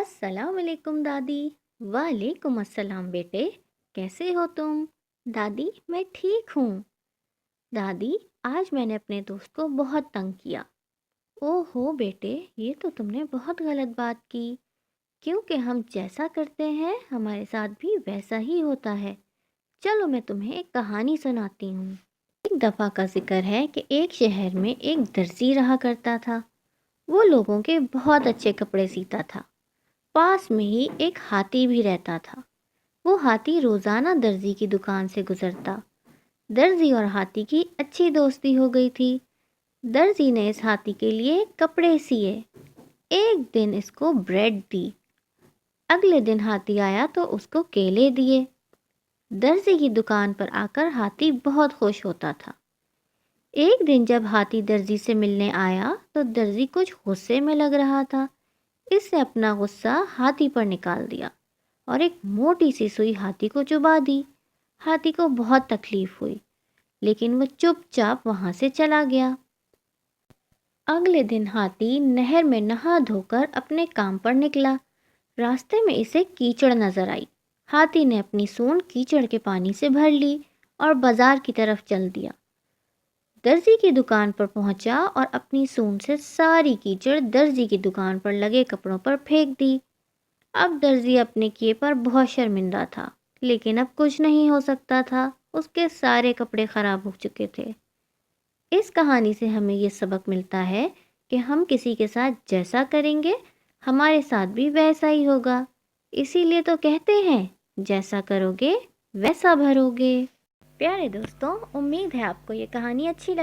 अस्सलाम वालेकुम दादी। वालेकुम अस्सलाम बेटे। कैसे हो तुम? दादी मैं ठीक हूँ। दादी आज मैंने अपने दोस्त को बहुत तंग किया। ओहो बेटे, ये तो तुमने बहुत गलत बात की, क्योंकि हम जैसा करते हैं हमारे साथ भी वैसा ही होता है। चलो मैं तुम्हें एक कहानी सुनाती हूँ। एक दफ़ा का जिक्र है कि एक शहर में एक दर्जी रहा करता था। वो लोगों के बहुत अच्छे कपड़े सीता था। पास में ही एक हाथी भी रहता था। वो हाथी रोजाना दर्जी की दुकान से गुजरता। दर्जी और हाथी की अच्छी दोस्ती हो गई थी। दर्जी ने इस हाथी के लिए कपड़े सिए। एक दिन इसको ब्रेड दी। अगले दिन हाथी आया तो उसको केले दिए। दर्जी की दुकान पर आकर हाथी बहुत खुश होता था। एक दिन जब हाथी दर्जी से मिलने आया तो दर्जी कुछ गुस्से में लग रहा था। इसने अपना गुस्सा हाथी पर निकाल दिया और एक मोटी सी सुई हाथी को चुभा दी। हाथी को बहुत तकलीफ हुई, लेकिन वो चुपचाप वहां से चला गया। अगले दिन हाथी नहर में नहा धोकर अपने काम पर निकला। रास्ते में इसे कीचड़ नजर आई। हाथी ने अपनी सूंड कीचड़ के पानी से भर ली और बाजार की तरफ चल दिया। दर्जी की दुकान पर पहुंचा और अपनी सूंड से सारी कीचड़ दर्जी की दुकान पर लगे कपड़ों पर फेंक दी। अब दर्जी अपने किए पर बहुत शर्मिंदा था, लेकिन अब कुछ नहीं हो सकता था। उसके सारे कपड़े खराब हो चुके थे। इस कहानी से हमें ये सबक मिलता है कि हम किसी के साथ जैसा करेंगे हमारे साथ भी वैसा ही होगा। इसीलिए तो कहते हैं, जैसा करोगे वैसा भरोगे। प्यारे दोस्तों, उम्मीद है आपको ये कहानी अच्छी लगी।